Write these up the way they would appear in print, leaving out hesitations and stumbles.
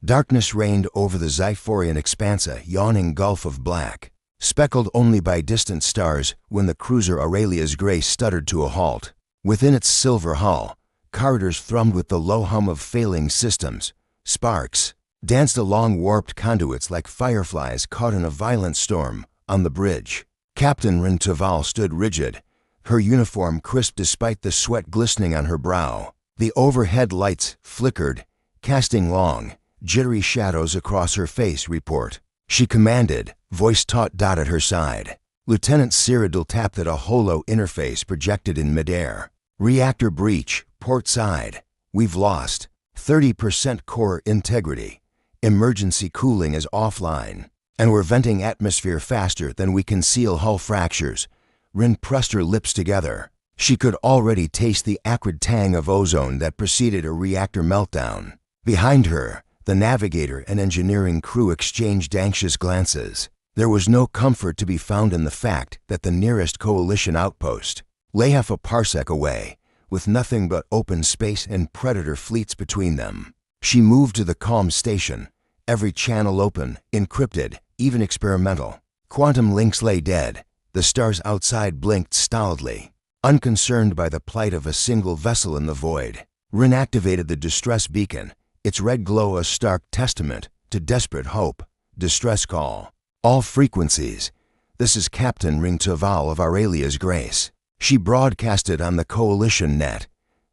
Darkness reigned over the Xiphorian expanse, a yawning gulf of black, speckled only by distant stars when the cruiser Aurelia's Grace stuttered to a halt. Within its silver hull, corridors thrummed with the low hum of failing systems. Sparks danced along warped conduits like fireflies caught in a violent storm. On the bridge, Captain Rintaval stood rigid, her uniform crisp despite the sweat glistening on her brow. The overhead lights flickered, casting long, jittery shadows across her face. Report, she commanded, voice taut. At her side, Lieutenant Cyrodiil tapped at a holo interface projected in midair. Reactor breach, port side. We've lost 30% core integrity. Emergency cooling is offline, and we're venting atmosphere faster than we can seal hull fractures. Rin pressed her lips together. She could already taste the acrid tang of ozone that preceded a reactor meltdown. Behind her, the navigator and engineering crew exchanged anxious glances. There was no comfort to be found in the fact that the nearest coalition outpost lay half a parsec away, with nothing but open space and predator fleets between them. She moved to the comm station, every channel open, encrypted, even experimental. Quantum links lay dead. The stars outside blinked stolidly, unconcerned by the plight of a single vessel in the void. Rin activated the distress beacon, its red glow a stark testament to desperate hope. Distress call. All frequencies. This is Captain Rintaval of Aurelia's Grace. She broadcasted on the coalition net.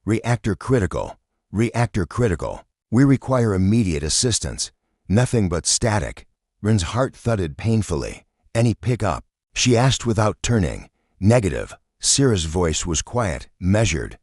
Reactor critical. Reactor critical. We require immediate assistance. Nothing but static. Rin's heart thudded painfully. Any pickup? She asked without turning. Negative. Syrah's voice was quiet, measured.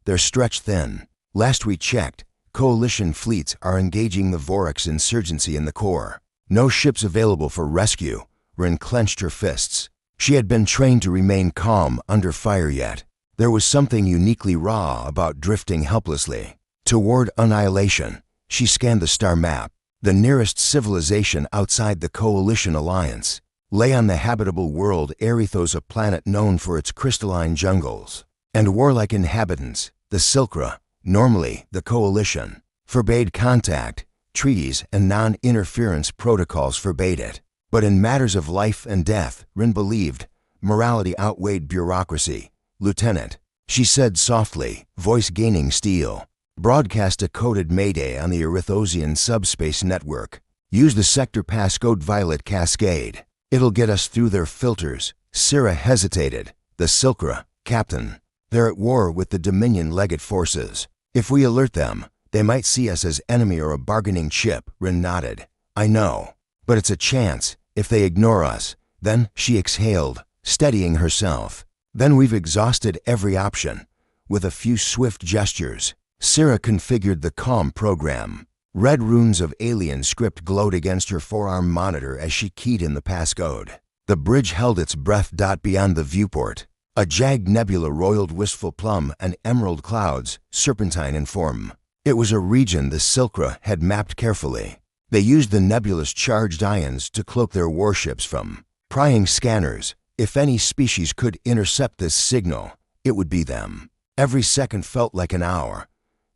They're stretched thin. Last we checked, coalition fleets are engaging the Orcs insurgency in the core. No ships available for rescue. Rin clenched her fists. She had been trained to remain calm under fire, yet there was something uniquely raw about drifting helplessly toward annihilation. She scanned the star map. The nearest civilization outside the coalition alliance lay on the habitable world Erithos, a planet known for its crystalline jungles and warlike inhabitants. The Silkra, normally the coalition, forbade contact. Treaties and non-interference protocols forbade it. But in matters of life and death, Rin believed, morality outweighed bureaucracy. Lieutenant, she said softly, voice gaining steel. Broadcast a coded mayday on the Erithosian subspace network. Use the sector passcode Violet Cascade. It'll get us through their filters. Syrah hesitated. The Silkra, Captain. They're at war with the Dominion legate forces. If we alert them, they might see us as enemy or a bargaining chip. Rin nodded. I know. But it's a chance. If they ignore us, then, she exhaled, steadying herself. Then we've exhausted every option. With a few swift gestures, Syrah configured the comm program. Red runes of alien script glowed against her forearm monitor as she keyed in the passcode. The bridge held its breath. Beyond the viewport, a jagged nebula roiled wistful plum and emerald clouds, serpentine in form. It was a region the Silkra had mapped carefully. They used the nebula's charged ions to cloak their warships from prying scanners. If any species could intercept this signal, it would be them. Every second felt like an hour.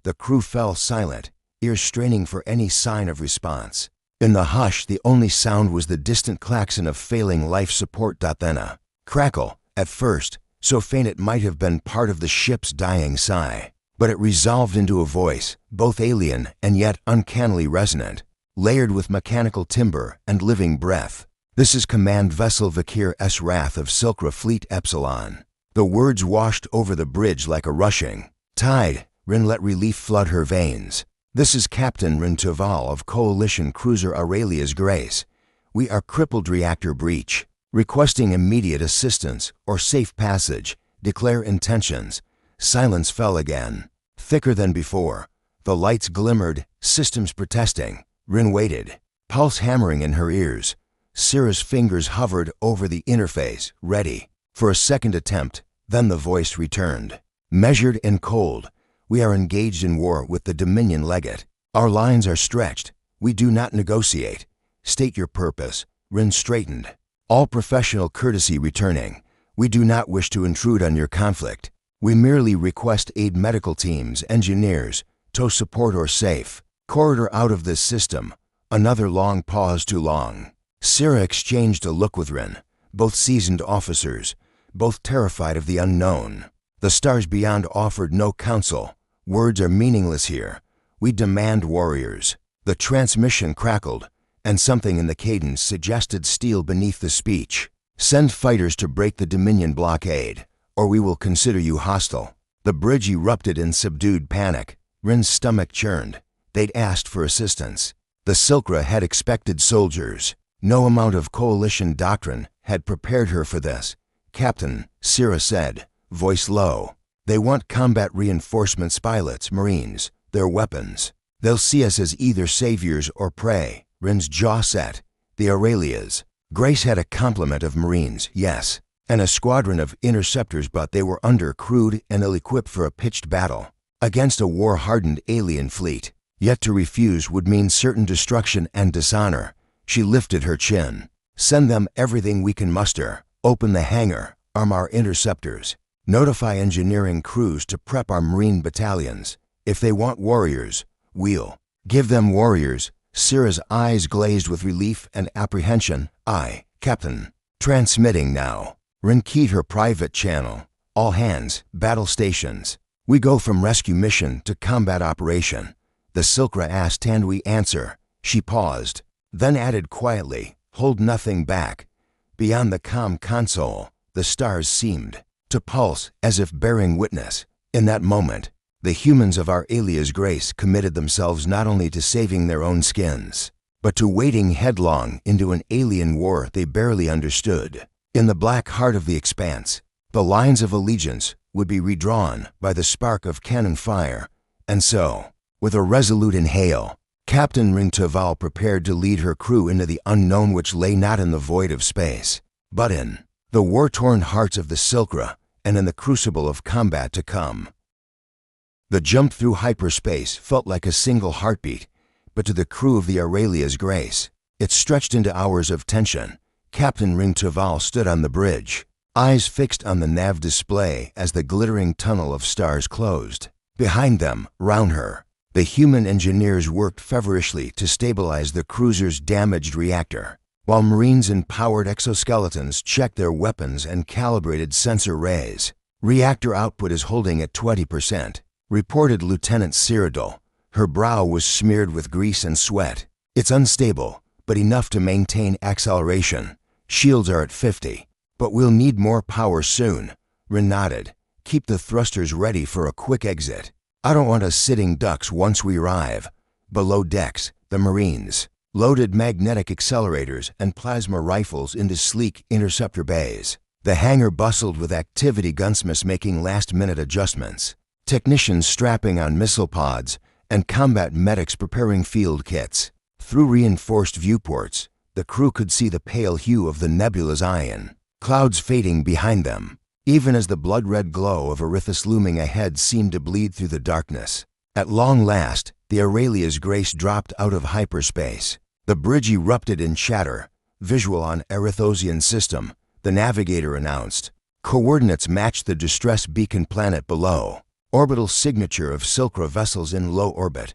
The crew fell silent, ears straining for any sign of response. In the hush, the only sound was the distant klaxon of failing life support. Then a crackle, at first, so faint it might have been part of the ship's dying sigh. But it resolved into a voice, both alien and yet uncannily resonant, layered with mechanical timbre and living breath. This is Command Vessel Vakir S. Wrath of Silkra Fleet Epsilon. The words washed over the bridge like a rushing tide. Rin let relief flood her veins. This is Captain Rintaval of Coalition Cruiser Aurelia's Grace. We are crippled. Reactor breach. Requesting immediate assistance or safe passage. Declare intentions. Silence fell again, thicker than before. The lights glimmered, systems protesting. Rin waited, pulse hammering in her ears. Syrah's fingers hovered over the interface, ready for a second attempt. Then the voice returned, measured and cold. We are engaged in war with the Dominion legate. Our lines are stretched. We do not negotiate. State your purpose. Rin straightened, all professional courtesy returning. We do not wish to intrude on your conflict. We merely request aid. Medical teams, engineers, tow support or safe Corridor out of this system. Another long pause too long. Syrah exchanged a look with Rin, both seasoned officers, both terrified of the unknown. The stars beyond offered no counsel. Words are meaningless here. We demand warriors. The transmission crackled, and something in the cadence suggested steel beneath the speech. Send fighters to break the Dominion blockade, or we will consider you hostile. The bridge erupted in subdued panic. Rin's stomach churned. They'd asked for assistance. The Silkra had expected soldiers. No amount of coalition doctrine had prepared her for this. Captain, Syrah said, voice low. They want combat reinforcements, pilots, marines, their weapons. They'll see us as either saviors or prey. Rin's jaw set. The Aurelias. Grace had a complement of marines, yes, and a squadron of interceptors, but they were under-crewed and ill-equipped for a pitched battle against a war-hardened alien fleet. Yet to refuse would mean certain destruction and dishonor. She lifted her chin. Send them everything we can muster. Open the hangar. Arm our interceptors. Notify engineering crews to prep our marine battalions. If they want warriors, we'll give them warriors. Syrah's eyes glazed with relief and apprehension. Aye, Captain. Transmitting now. Rin keyed her private channel. All hands, battle stations. We go from rescue mission to combat operation. The Silkra asked, and we answer. She paused, then added quietly, hold nothing back. Beyond the comm console, the stars seemed to pulse as if bearing witness. In that moment, the humans of our Alia's grace committed themselves not only to saving their own skins, but to wading headlong into an alien war they barely understood. In the black heart of the expanse, the lines of allegiance would be redrawn by the spark of cannon fire, and so, with a resolute inhale, Captain Rin Taval prepared to lead her crew into the unknown, which lay not in the void of space, but in the war-torn hearts of the Silkra and in the crucible of combat to come. The jump through hyperspace felt like a single heartbeat, but to the crew of the Aurelia's grace, it stretched into hours of tension. Captain Rin Taval stood on the bridge, eyes fixed on the nav display as the glittering tunnel of stars closed. Behind them, round her, the human engineers worked feverishly to stabilize the cruiser's damaged reactor, while Marines in powered exoskeletons checked their weapons and calibrated sensor rays. Reactor output is holding at 20%, reported Lieutenant Cyrodiil. Her brow was smeared with grease and sweat. It's unstable, but enough to maintain acceleration. Shields are at 50, but we'll need more power soon. Rin nodded. Keep the thrusters ready for a quick exit. I don't want us sitting ducks once we arrive. Below decks, the Marines loaded magnetic accelerators and plasma rifles into sleek interceptor bays. The hangar bustled with activity, gunsmiths making last-minute adjustments, technicians strapping on missile pods, and combat medics preparing field kits. Through reinforced viewports, the crew could see the pale hue of the nebula's ion, clouds fading behind them, even as the blood-red glow of Erithus looming ahead seemed to bleed through the darkness. At long last, the Aurelia's grace dropped out of hyperspace. The bridge erupted in chatter. Visual on Erithosian system, the navigator announced. Coordinates matched the distress beacon planet below. Orbital signature of Silkra vessels in low orbit.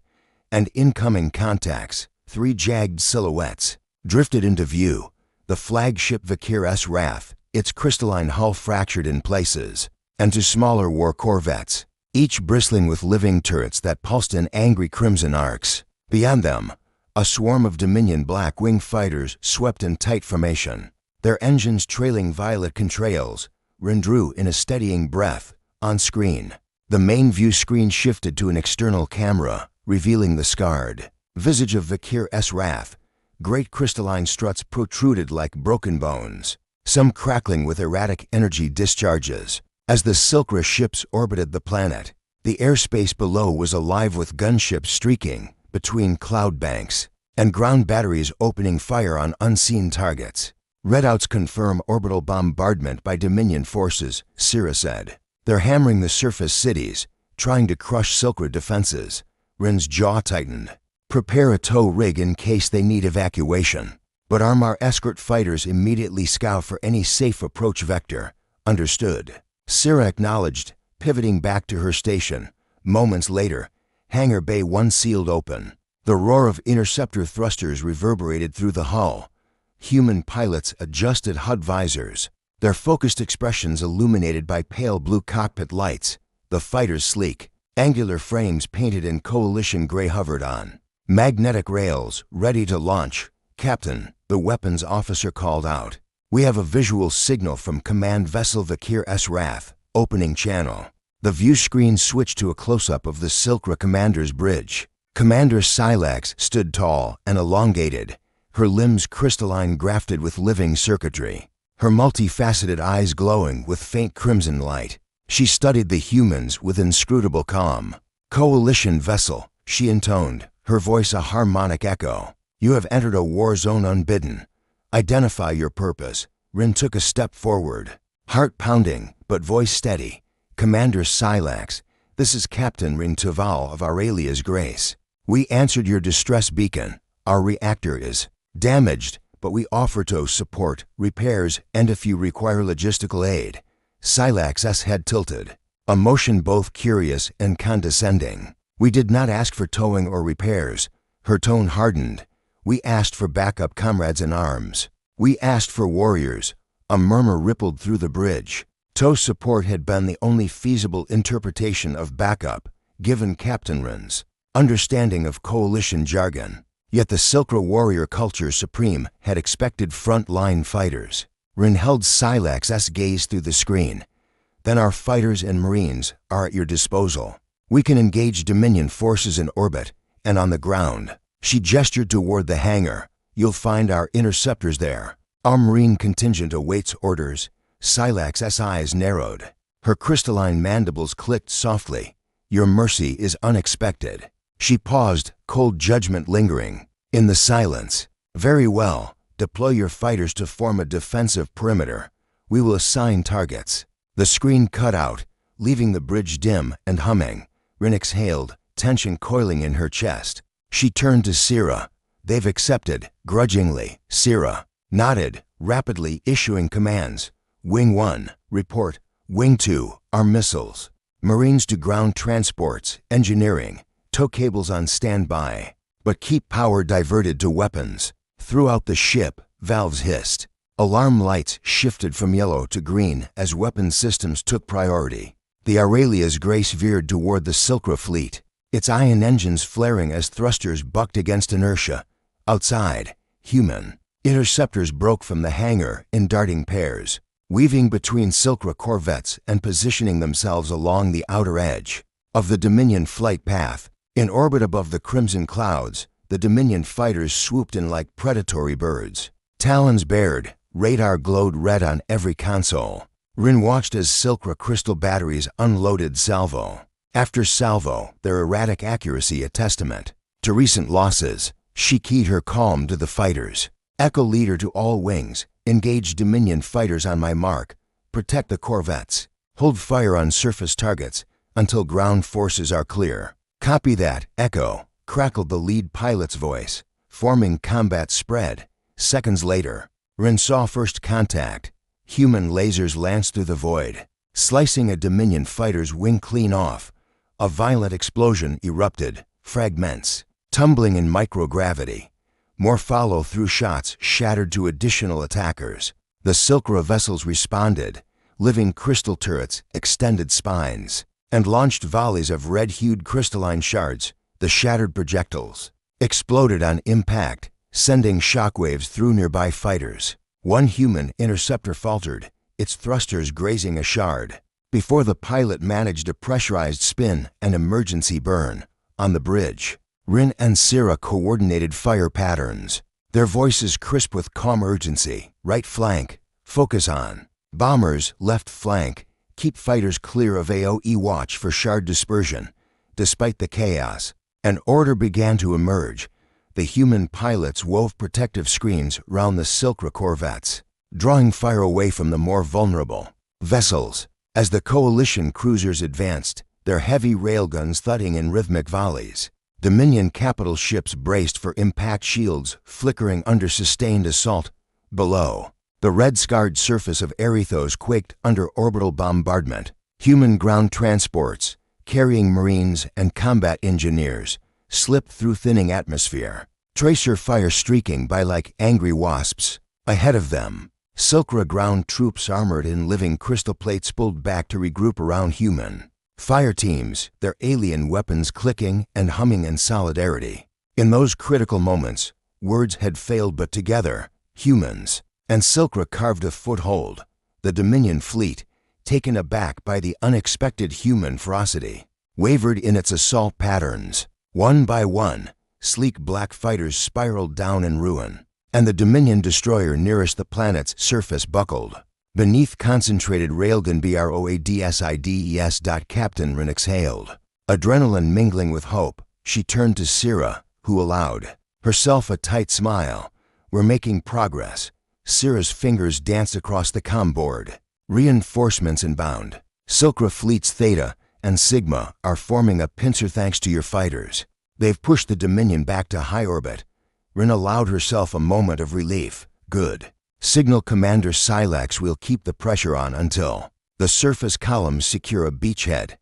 And incoming contacts, 3 jagged silhouettes, drifted into view. The flagship Vakir S. Wrath, its crystalline hull fractured in places, and 2 smaller war corvettes, each bristling with living turrets that pulsed in angry crimson arcs. Beyond them, a swarm of Dominion Blackwing fighters swept in tight formation, their engines trailing violet contrails. Rin drew in a steadying breath. On screen, the main view screen shifted to an external camera, revealing the scarred visage of Vakir S. Wrath. Great crystalline struts protruded like broken bones, some crackling with erratic energy discharges. As the Silkra ships orbited the planet, the airspace below was alive with gunships streaking between cloud banks and ground batteries opening fire on unseen targets. Readouts confirm orbital bombardment by Dominion forces, Syrah said. They're hammering the surface cities, trying to crush Silkra defenses. Rin's jaw tightened. Prepare a tow rig in case they need evacuation, but arm our escort fighters immediately. Scout for any safe approach vector. Understood. Syrah acknowledged, pivoting back to her station. Moments later, Hangar Bay 1 sealed open. The roar of interceptor thrusters reverberated through the hull. Human pilots adjusted HUD visors, their focused expressions illuminated by pale blue cockpit lights. The fighter's sleek, angular frames painted in coalition gray hovered on magnetic rails, ready to launch. "Captain," the weapons officer called out. "We have a visual signal from command vessel Vakir S. Wrath, opening channel." The view screen switched to a close-up of the Silkra commander's bridge. Commander Silax stood tall and elongated, her limbs crystalline grafted with living circuitry, her multifaceted eyes glowing with faint crimson light. She studied the humans with inscrutable calm. "Coalition vessel," she intoned, her voice a harmonic echo. "You have entered a war zone unbidden. Identify your purpose." Rin took a step forward, heart pounding, but voice steady. "Commander Silax, this is Captain Rin Taval of Aurelia's Grace. We answered your distress beacon. Our reactor is damaged, but we offer to support, repairs, and if you require logistical aid." Silax's head tilted, a motion both curious and condescending. "We did not ask for towing or repairs." Her tone hardened. "We asked for backup comrades in arms. We asked for warriors." A murmur rippled through the bridge. Tow support had been the only feasible interpretation of backup, given Captain Rin's understanding of coalition jargon. Yet the Silkra warrior culture supreme had expected front-line fighters. Rin held Silax's gaze through the screen. "Then our fighters and marines are at your disposal. We can engage Dominion forces in orbit and on the ground." She gestured toward the hangar. "You'll find our interceptors there. Our marine contingent awaits orders." Silax's eyes narrowed. Her crystalline mandibles clicked softly. "Your mercy is unexpected." She paused, cold judgment lingering. In the silence, "Very well. Deploy your fighters to form a defensive perimeter. We will assign targets." The screen cut out, leaving the bridge dim and humming. Rin exhaled, tension coiling in her chest. She turned to Sira. "They've accepted," grudgingly. Sira nodded, rapidly issuing commands. "Wing 1, report. Wing 2, our missiles. Marines to ground transports, engineering. Tow cables on standby. But keep power diverted to weapons." Throughout the ship, valves hissed. Alarm lights shifted from yellow to green as weapon systems took priority. The Aurelia's Grace veered toward the Silkra fleet, its ion engines flaring as thrusters bucked against inertia. Outside, human interceptors broke from the hangar in darting pairs, weaving between Silkra corvettes and positioning themselves along the outer edge of the Dominion flight path. In orbit above the crimson clouds, the Dominion fighters swooped in like predatory birds. Talons bared, radar glowed red on every console. Rin watched as Silkra crystal batteries unloaded salvo after salvo, their erratic accuracy a testament to recent losses. She keyed her calm to the fighters. "Echo leader to all wings. Engage Dominion fighters on my mark. Protect the corvettes. Hold fire on surface targets until ground forces are clear." "Copy that, Echo," crackled the lead pilot's voice. Forming combat spread. Seconds later, Rin saw first contact. Human lasers lanced through the void, slicing a Dominion fighter's wing clean off. A violent explosion erupted, fragments tumbling in microgravity. More follow-through shots shattered to additional attackers. The Silkra vessels responded, living crystal turrets, extended spines, and launched volleys of red-hued crystalline shards. The shattered projectiles exploded on impact, sending shockwaves through nearby fighters. One human interceptor faltered, its thrusters grazing a shard, before the pilot managed a pressurized spin and emergency burn. On the bridge, Rin and Sira coordinated fire patterns, their voices crisp with calm urgency. "Right flank, focus on. Bombers, left flank. Keep fighters clear of AOE watch for shard dispersion." Despite the chaos, an order began to emerge. The human pilots wove protective screens round the Silkra corvettes, drawing fire away from the more vulnerable vessels. As the coalition cruisers advanced, their heavy railguns thudding in rhythmic volleys, Dominion capital ships braced for impact shields flickering under sustained assault. Below, the red-scarred surface of Erithos quaked under orbital bombardment. Human ground transports, carrying marines and combat engineers, slipped through thinning atmosphere. Tracer fire streaking by like angry wasps. Ahead of them, Silkra ground troops armored in living crystal plates pulled back to regroup around human fire teams, their alien weapons clicking and humming in solidarity. In those critical moments, words had failed, but together, humans and Silkra carved a foothold. The Dominion fleet, taken aback by the unexpected human ferocity, wavered in its assault patterns. One by one, sleek black fighters spiraled down in ruin, and the Dominion destroyer nearest the planet's surface buckled. Beneath concentrated railgun BROADSIDES. Captain Rin exhaled. Adrenaline mingling with hope, she turned to Sira, who allowed herself a tight smile. We're making progress. Sira's fingers danced across the comm board. Reinforcements inbound. Silkra fleets Theta and Sigma are forming a pincer thanks to your fighters. They've pushed the Dominion back to high orbit. Rin allowed herself a moment of relief. Good. Signal Commander Silax will keep the pressure on until the surface columns secure a beachhead.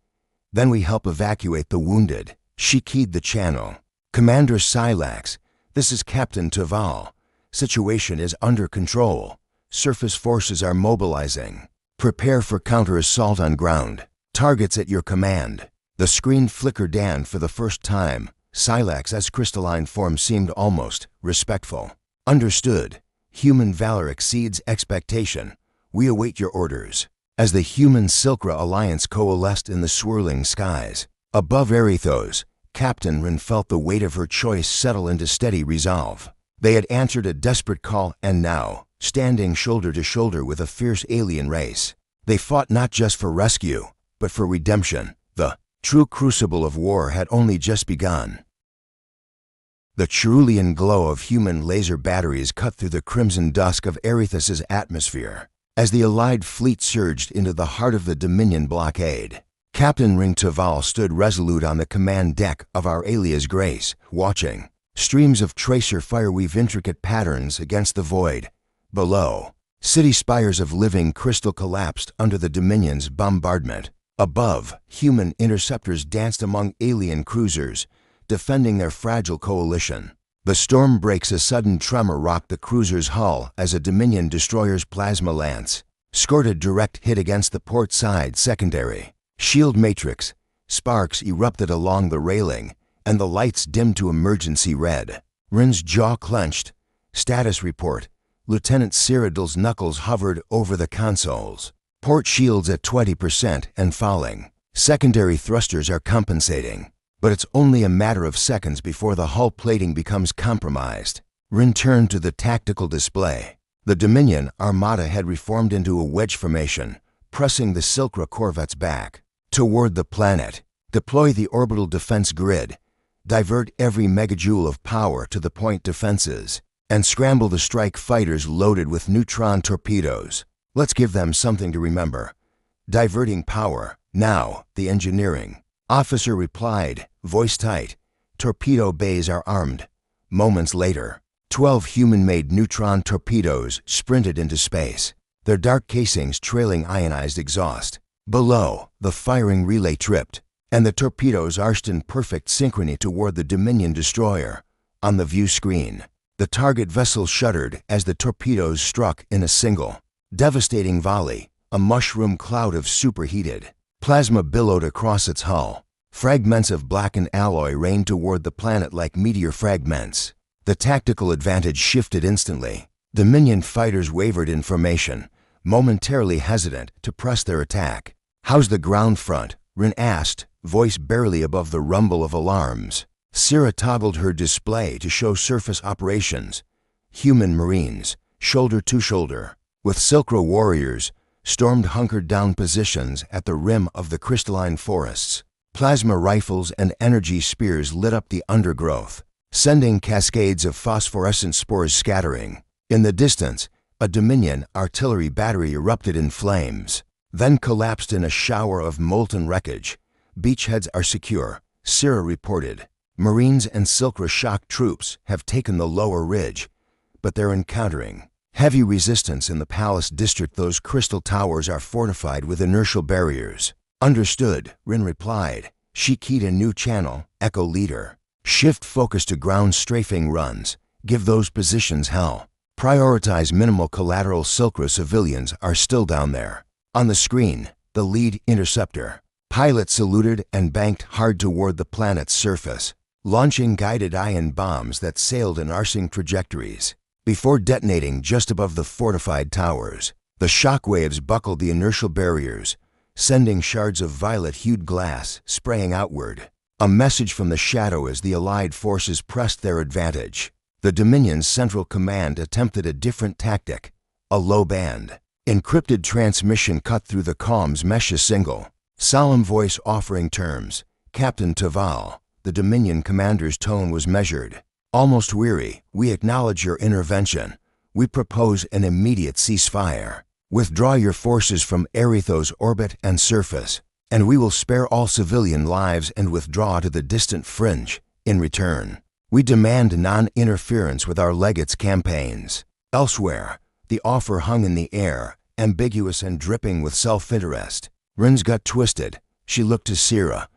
Then we help evacuate the wounded. She keyed the channel. Commander Silax, this is Captain Taval. Situation is under control. Surface forces are mobilizing. Prepare for counter-assault on ground. Targets at your command. The screen flickered, and for the first time, Silax's crystalline form seemed almost respectful. Understood. Human valor exceeds expectation. We await your orders. As the human-Silkra alliance coalesced in the swirling skies above Erithos, Captain Rin felt the weight of her choice settle into steady resolve. They had answered a desperate call, and now, standing shoulder to shoulder with a fierce alien race, they fought not just for rescue, but for redemption. The true crucible of war had only just begun. The cerulean glow of human laser batteries cut through the crimson dusk of Erithos's atmosphere. As the Allied fleet surged into the heart of the Dominion blockade, Captain Ring Taval stood resolute on the command deck of our Alia's Grace, watching. Streams of tracer fire weave intricate patterns against the void. Below, city spires of living crystal collapsed under the Dominion's bombardment. Above, human interceptors danced among alien cruisers, defending their fragile coalition. The storm breaks. A sudden tremor rocked the cruiser's hull as a Dominion destroyer's plasma lance scored a direct hit against the port side secondary shield matrix. Sparks erupted along the railing, and the lights dimmed to emergency red. Rin's jaw clenched. Status report. Lieutenant Cyrodiil's knuckles hovered over the consoles. Port shields at 20% and falling. Secondary thrusters are compensating. But it's only a matter of seconds before the hull plating becomes compromised. Rin turned to the tactical display. The Dominion Armada had reformed into a wedge formation, pressing the Silkra corvettes back toward the planet. Deploy the orbital defense grid. Divert every megajoule of power to the point defenses, and scramble the strike fighters loaded with neutron torpedoes. Let's give them something to remember. Diverting power. Now, the engineering officer replied, voice tight. Torpedo bays are armed. Moments later, 12 human-made neutron torpedoes sprinted into space, their dark casings trailing ionized exhaust. Below, the firing relay tripped, and the torpedoes arched in perfect synchrony toward the Dominion destroyer. On the view screen, the target vessel shuddered as the torpedoes struck in a single, devastating volley. A mushroom cloud of superheated plasma billowed across its hull. Fragments of blackened alloy rained toward the planet like meteor fragments. The tactical advantage shifted instantly. Dominion fighters wavered in formation, momentarily hesitant to press their attack. How's the ground front? Rin asked, voice barely above the rumble of alarms. Sira toggled her display to show surface operations. Human Marines, shoulder to shoulder, with Silkra warriors, stormed hunkered-down positions at the rim of the crystalline forests. Plasma rifles and energy spears lit up the undergrowth, sending cascades of phosphorescent spores scattering. In the distance, a Dominion artillery battery erupted in flames, then collapsed in a shower of molten wreckage. Beachheads are secure, Sira reported. Marines and Silkra shock troops have taken the lower ridge, but they're encountering heavy resistance in the Palace District. Those crystal towers are fortified with inertial barriers. Understood, Rin replied. She keyed a new channel, Echo Leader. Shift focus to ground strafing runs. Give those positions hell. Prioritize minimal collateral. Silkra civilians are still down there. On the screen, the lead interceptor. Pilot saluted and banked hard toward the planet's surface, launching guided ion bombs that sailed in arcing trajectories. Before detonating just above the fortified towers, the shockwaves buckled the inertial barriers, sending shards of violet-hued glass spraying outward. A message from the shadow as the Allied forces pressed their advantage. The Dominion's Central Command attempted a different tactic, a low-band, encrypted transmission cut through the comms mesh. A single, solemn voice offering terms. Captain Taval, the Dominion commander's tone was measured. Almost weary, we acknowledge your intervention. We propose an immediate ceasefire. Withdraw your forces from Aerithos' orbit and surface, and we will spare all civilian lives and withdraw to the distant fringe. In return, we demand non-interference with our legates' campaigns. Elsewhere, the offer hung in the air, ambiguous and dripping with self-interest. Rin's gut twisted. She looked to Sira.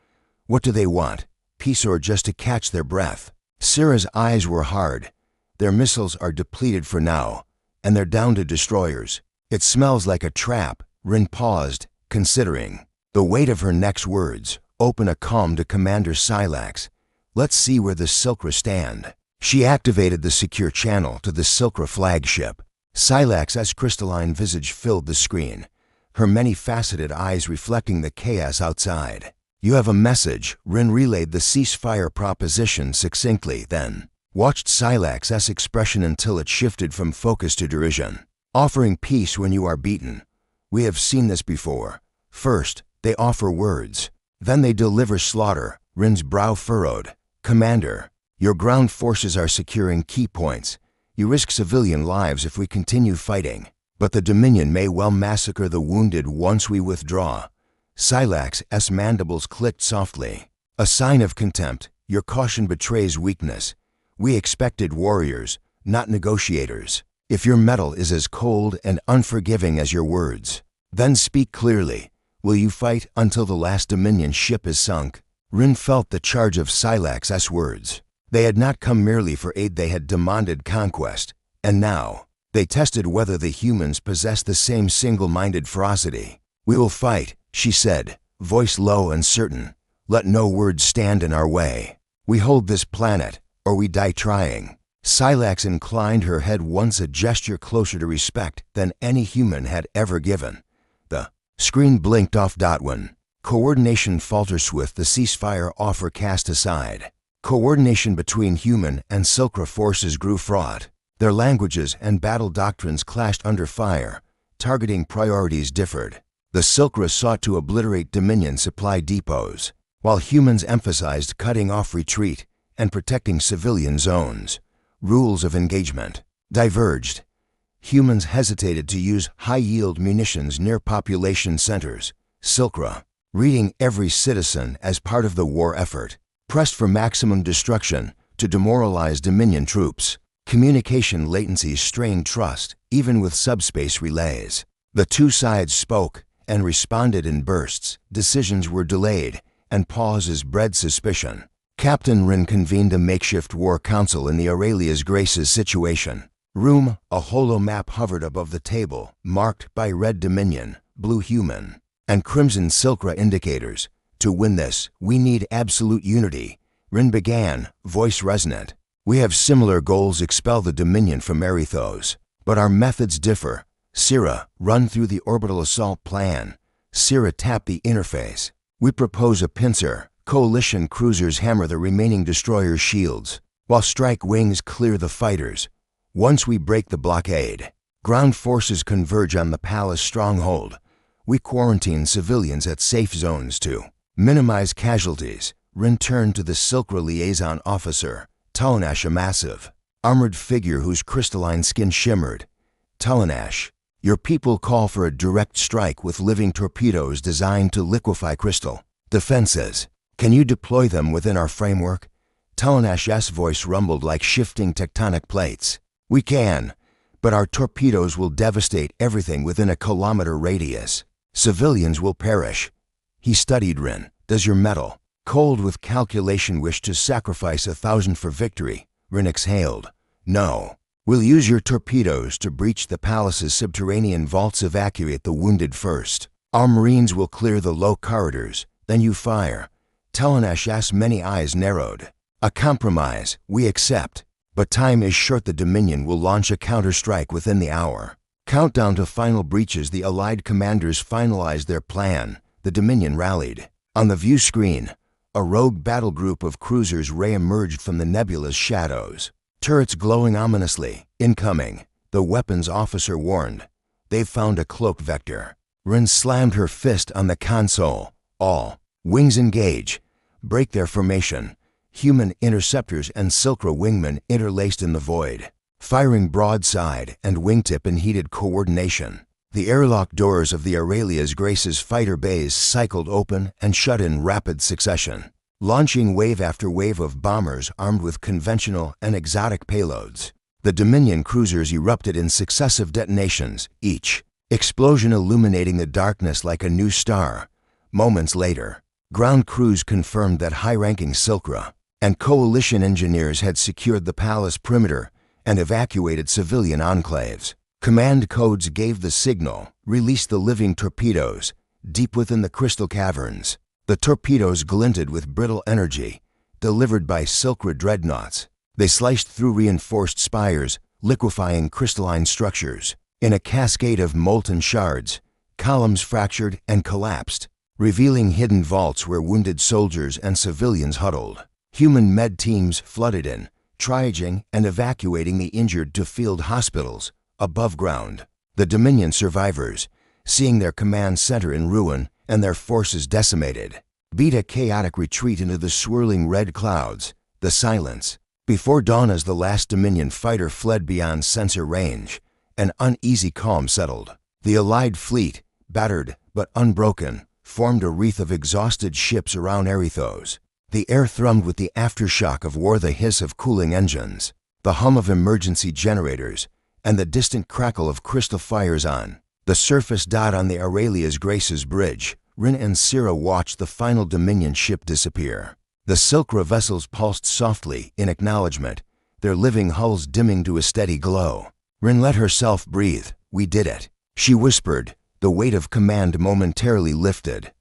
What do they want? Peace or just to catch their breath? Sira's eyes were hard. Their missiles are depleted for now, and they're down to destroyers. It smells like a trap. Rin paused, considering. The weight of her next words. Open a comm to Commander Silax. Let's see where the Silkra stand. She activated the secure channel to the Silkra flagship. Silax's crystalline visage filled the screen, her many-faceted eyes reflecting the chaos outside. You have a message. Rin relayed the ceasefire proposition succinctly, then watched Silax's expression until it shifted from focus to derision. Offering peace when you are beaten. We have seen this before. First, they offer words. Then they deliver slaughter. Rin's brow furrowed. Commander, your ground forces are securing key points. You risk civilian lives if we continue fighting. But the Dominion may well massacre the wounded once we withdraw. Silax's mandibles clicked softly. A sign of contempt. Your caution betrays weakness. We expected warriors, not negotiators. If your metal is as cold and unforgiving as your words, then speak clearly. Will you fight until the last Dominion ship is sunk? Rin felt the charge of Silax's words. They had not come merely for aid, they had demanded conquest. And now, they tested whether the humans possessed the same single-minded ferocity. We will fight, she said, voice low and certain. Let no words stand in our way. We hold this planet, or we die trying. Silax inclined her head once, a gesture closer to respect than any human had ever given. The screen blinked off. When coordination faltered with the ceasefire offer cast aside, coordination between human and Silkra forces grew fraught. Their languages and battle doctrines clashed under fire. Targeting priorities differed. The Silkra sought to obliterate Dominion supply depots, while humans emphasized cutting off retreat and protecting civilian zones. Rules of engagement diverged. Humans hesitated to use high-yield munitions near population centers. Silkra, reading every citizen as part of the war effort, pressed for maximum destruction to demoralize Dominion troops. Communication latencies strained trust, even with subspace relays. The two sides spoke and responded in bursts. Decisions were delayed, and pauses bred suspicion. Captain Rin convened a makeshift war council in the Aurelia's Grace's situation room. A holo map hovered above the table, marked by red Dominion, blue human, and crimson Silkra indicators. To win this, we need absolute unity. Rin began, voice resonant. We have similar goals: expel the Dominion from Aerithos. But our methods differ. Sira, run through the orbital assault plan. Sira, tap the interface. We propose a pincer. Coalition cruisers hammer the remaining destroyers' shields, while strike wings clear the fighters. Once we break the blockade, ground forces converge on the palace stronghold. We quarantine civilians at safe zones to minimize casualties. Rin turned to the Silkra liaison officer, Talanash, a massive, armored figure whose crystalline skin shimmered. Talanash, your people call for a direct strike with living torpedoes designed to liquefy crystal defenses. Can you deploy them within our framework? Talanash's voice rumbled like shifting tectonic plates. We can, but our torpedoes will devastate everything within a kilometer radius. Civilians will perish. He studied Rin. Does your metal Cold with calculation wished to sacrifice 1,000 for victory, Rin exhaled. No. We'll use your torpedoes to breach the palace's subterranean vaults, evacuate the wounded first. Our marines will clear the low corridors, then you fire. Talanash's many eyes narrowed. A compromise, we accept. But time is short. The Dominion will launch a counterstrike within the hour. Countdown to final breaches. The Allied commanders finalized their plan. The Dominion rallied. On the view screen, a rogue battle group of cruisers re-emerged from the nebula's shadows. Turrets glowing ominously. Incoming, the weapons officer warned. They've found a cloak vector. Rin slammed her fist on the console. All wings engage. Break their formation. Human interceptors and Silkra wingmen interlaced in the void, firing broadside and wingtip in heated coordination. The airlock doors of the Aurelia's Grace's fighter bays cycled open and shut in rapid succession, launching wave after wave of bombers armed with conventional and exotic payloads. The Dominion cruisers erupted in successive detonations, each explosion illuminating the darkness like a new star. Moments later, ground crews confirmed that high-ranking Silkra and coalition engineers had secured the palace perimeter and evacuated civilian enclaves. Command codes gave the signal, release the living torpedoes, deep within the crystal caverns. The torpedoes glinted with brittle energy, delivered by Silkra dreadnoughts. They sliced through reinforced spires, liquefying crystalline structures. In a cascade of molten shards, columns fractured and collapsed, revealing hidden vaults where wounded soldiers and civilians huddled. Human med teams flooded in, triaging and evacuating the injured to field hospitals above ground. The Dominion survivors, seeing their command center in ruin and their forces decimated, beat a chaotic retreat into the swirling red clouds, the silence. Before dawn, as the last Dominion fighter fled beyond sensor range, an uneasy calm settled. The Allied fleet, battered but unbroken, formed a wreath of exhausted ships around Erithos. The air thrummed with the aftershock of war, the hiss of cooling engines, the hum of emergency generators, and the distant crackle of crystal fires on the surface. On the Aurelia's Grace's bridge, Rin and Sira watched the final Dominion ship disappear. The Silkra vessels pulsed softly in acknowledgement, their living hulls dimming to a steady glow. Rin let herself breathe. We did it, she whispered, the weight of command momentarily lifted.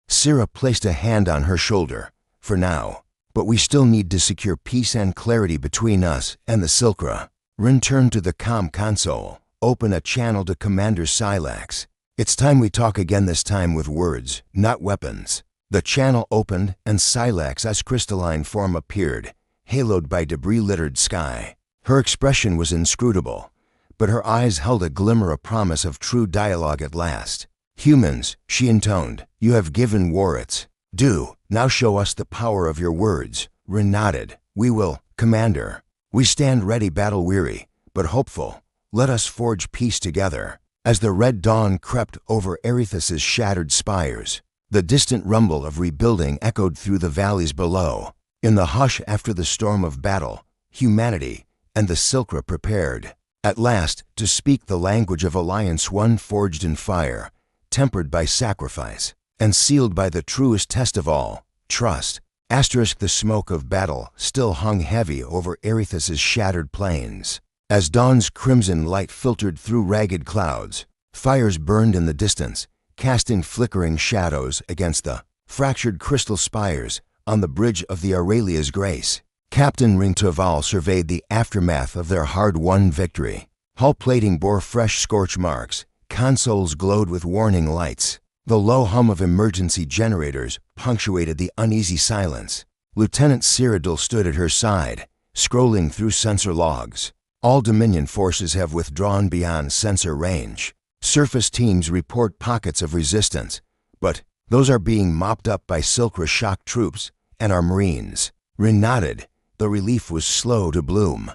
Sira placed a hand on her shoulder. For now. But we still need to secure peace and clarity between us and the Silkra. Rin turned to the comm console. Open a channel to Commander Silax. It's time we talk again, this time with words, not weapons. The channel opened and Silax's crystalline form appeared, haloed by debris-littered sky. Her expression was inscrutable, but her eyes held a glimmer, a promise of true dialogue at last. Humans, she intoned, you have given war its due. Now show us the power of your words. Rin nodded. We will, Commander. We stand ready, battle-weary, but hopeful. Let us forge peace together. As the red dawn crept over Erithos's shattered spires, the distant rumble of rebuilding echoed through the valleys below. In the hush after the storm of battle, humanity and the Silkra prepared, at last, to speak the language of alliance, one forged in fire, tempered by sacrifice, and sealed by the truest test of all, trust. The smoke of battle still hung heavy over Erithos's shattered plains. As dawn's crimson light filtered through ragged clouds, fires burned in the distance, casting flickering shadows against the fractured crystal spires on the bridge of the Aurelia's Grace. Captain Ringtoval surveyed the aftermath of their hard-won victory. Hull plating bore fresh scorch marks, consoles glowed with warning lights. The low hum of emergency generators punctuated the uneasy silence. Lieutenant Cyrodiil stood at her side, scrolling through sensor logs. All Dominion forces have withdrawn beyond sensor range. Surface teams report pockets of resistance, but those are being mopped up by Silkra shock troops and our Marines. Rin nodded. The relief was slow to bloom,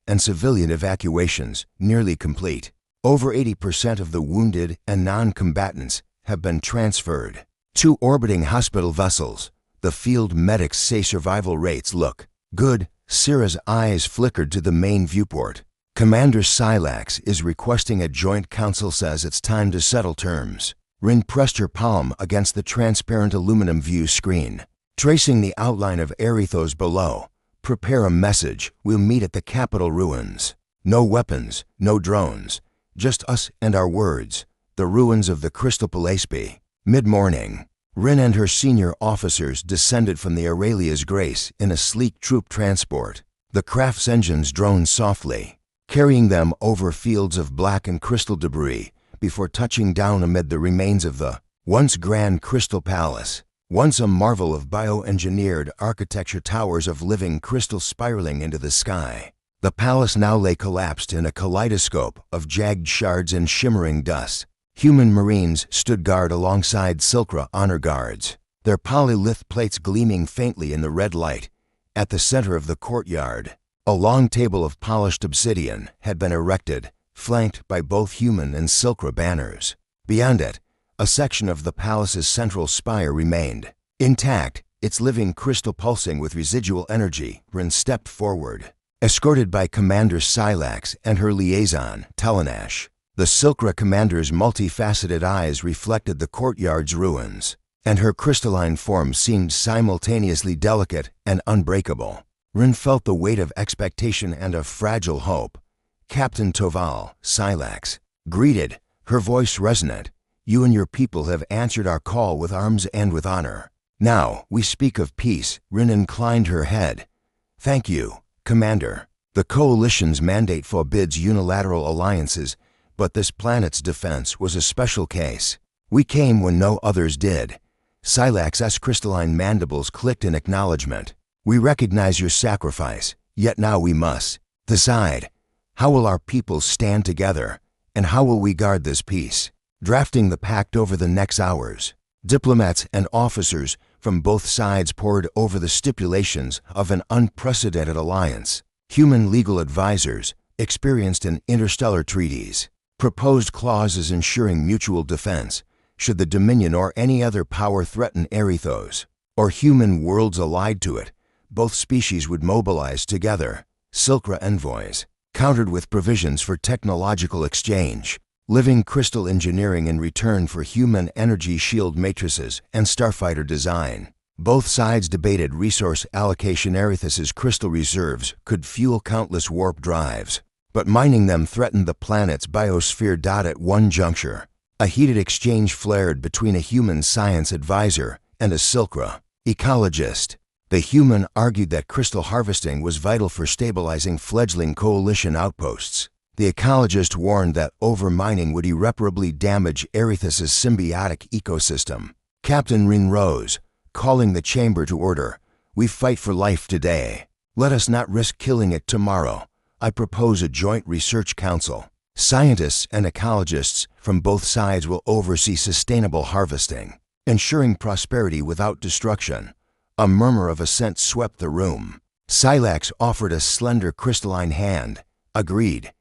and civilian evacuations nearly complete. Over 80% of the wounded and non-combatants have been transferred. 2 orbiting hospital vessels. The field medics say survival rates look good. Sira's eyes flickered to the main viewport. Commander Silax is requesting a joint council, says it's time to settle terms. Rin pressed her palm against the transparent aluminum view screen. Tracing the outline of Aerithos below, prepare a message. We'll meet at the Capitol ruins. No weapons, no drones. Just us and our words. The ruins of the Crystal Palace. Mid-morning, Rin and her senior officers descended from the Aurelia's Grace in a sleek troop transport. The craft's engines droned softly, carrying them over fields of black and crystal debris before touching down amid the remains of the once grand Crystal Palace. Once a marvel of bioengineered architecture, towers of living crystal spiraling into the sky. The palace now lay collapsed in a kaleidoscope of jagged shards and shimmering dust. Human Marines stood guard alongside Silkra honor guards, their polylith plates gleaming faintly in the red light. At the center of the courtyard, a long table of polished obsidian had been erected, flanked by both human and Silkra banners. Beyond it, a section of the palace's central spire remained intact, its living crystal pulsing with residual energy. Rin stepped forward, escorted by Commander Silax and her liaison, Telenash. The Silkra commander's multifaceted eyes reflected the courtyard's ruins, and her crystalline form seemed simultaneously delicate and unbreakable. Rin felt the weight of expectation and of fragile hope. Captain Toval, Silax, greeted, her voice resonant. You and your people have answered our call with arms and with honor. Now we speak of peace. Rin inclined her head. Thank you, Commander. The Coalition's mandate forbids unilateral alliances, but this planet's defense was a special case. We came when no others did. Silax's crystalline mandibles clicked in acknowledgement. We recognize your sacrifice, yet now we must decide. How will our people stand together, and how will we guard this peace? Drafting the pact over the next hours, diplomats and officers from both sides pored over the stipulations of an unprecedented alliance. Human legal advisors, experienced in interstellar treaties, proposed clauses ensuring mutual defense should the Dominion or any other power threaten Aerithos, or human worlds allied to it. Both species would mobilize together. Silkra envoys countered with provisions for technological exchange, living crystal engineering in return for human energy shield matrices and starfighter design. Both sides debated resource allocation. Aerithos's crystal reserves could fuel countless warp drives, but mining them threatened the planet's biosphere. At one juncture, a heated exchange flared between a human science advisor and a Silkra ecologist. The human argued that crystal harvesting was vital for stabilizing fledgling Coalition outposts. The ecologist warned that overmining would irreparably damage Aerithos's symbiotic ecosystem. Captain Rin rose, calling the chamber to order. We fight for life today. Let us not risk killing it tomorrow. I propose a joint research council. Scientists and ecologists from both sides will oversee sustainable harvesting, ensuring prosperity without destruction. A murmur of assent swept the room. Silax offered a slender crystalline hand. Agreed.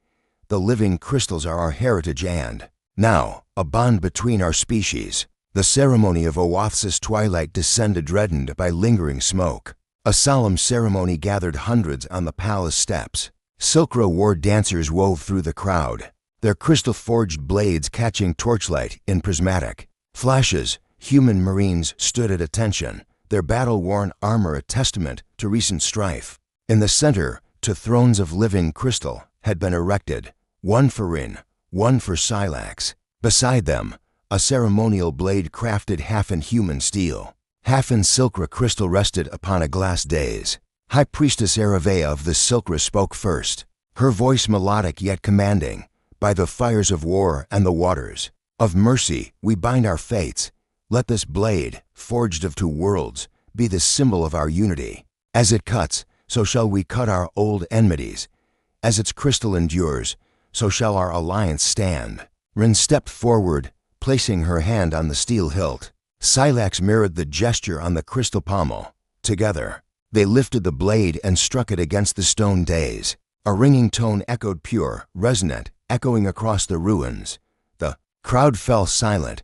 The living crystals are our heritage and, now, a bond between our species. The ceremony of Oath's twilight descended, reddened by lingering smoke. A solemn ceremony gathered hundreds on the palace steps. Silkra war dancers wove through the crowd, their crystal-forged blades catching torchlight in prismatic flashes. Human Marines stood at attention, their battle-worn armor a testament to recent strife. In the center, two thrones of living crystal had been erected, one for Rin, one for Silax. Beside them, a ceremonial blade crafted half in human steel, half in Silkra crystal rested upon a glass dais. High Priestess Aravea of the Silkra spoke first, her voice melodic yet commanding. By the fires of war and the waters of mercy we bind our fates. Let this blade, forged of two worlds, be the symbol of our unity. As it cuts, so shall we cut our old enmities. As its crystal endures, so shall our alliance stand. Rin stepped forward, placing her hand on the steel hilt. Silax mirrored the gesture on the crystal pommel. Together, they lifted the blade and struck it against the stone dais. A ringing tone echoed, pure, resonant, echoing across the ruins. The crowd fell silent,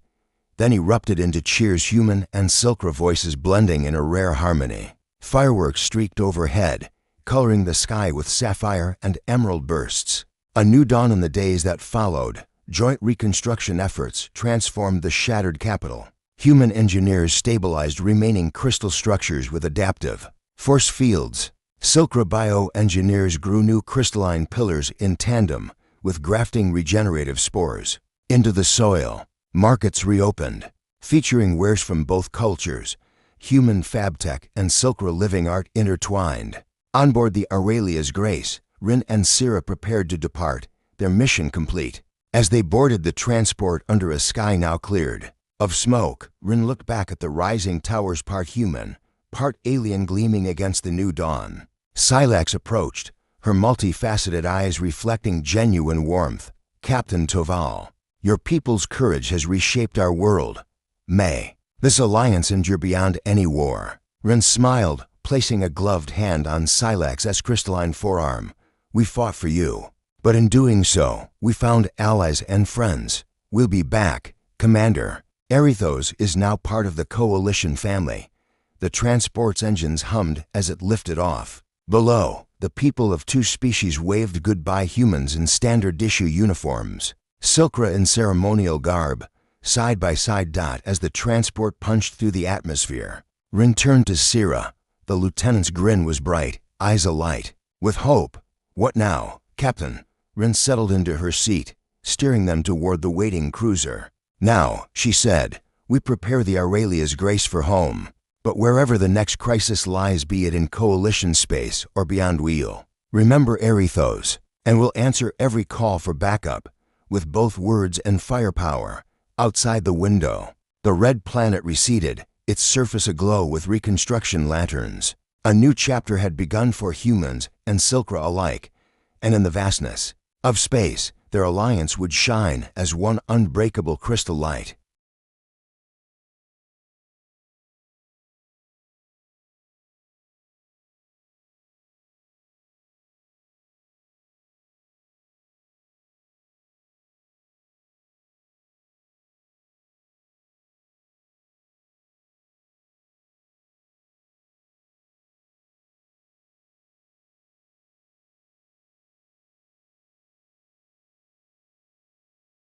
then erupted into cheers, human and Silkra voices blending in a rare harmony. Fireworks streaked overhead, coloring the sky with sapphire and emerald bursts. A new dawn in the days that followed, Joint reconstruction efforts transformed the shattered capital. Human engineers stabilized remaining crystal structures with adaptive force fields. Silkra bioengineers grew new crystalline pillars in tandem with grafting regenerative spores into the soil. Markets reopened, featuring wares from both cultures. Human fabtech and Silkra living art intertwined. On board the Aurelia's Grace, Rin and Sira prepared to depart, their mission complete. As they boarded the transport under a sky now cleared of smoke, Rin looked back at the rising towers, part human, part alien, gleaming against the new dawn. Silax approached, her multifaceted eyes reflecting genuine warmth. Captain Toval, your people's courage has reshaped our world. May this alliance endure beyond any war. Rin smiled, placing a gloved hand on Silax's crystalline forearm. We fought for you, but in doing so, we found allies and friends. We'll be back, Commander. Erithos is now part of the Coalition family. The transport's engines hummed as it lifted off. Below, the people of two species waved goodbye, humans in standard issue uniforms, Silkra in ceremonial garb, side by side. As the transport punched through the atmosphere, Rin turned to Sira. The lieutenant's grin was bright, eyes alight with hope. What now, Captain? Rin settled into her seat, steering them toward the waiting cruiser. Now, she said, we prepare the Aurelia's Grace for home. But wherever the next crisis lies, be it in Coalition space or beyond, we'll remember Erithos, and we'll answer every call for backup with both words and firepower. Outside the window, the red planet receded, its surface aglow with reconstruction lanterns. A new chapter had begun for humans and Silkra alike, and in the vastness of space, their alliance would shine as one unbreakable crystal light.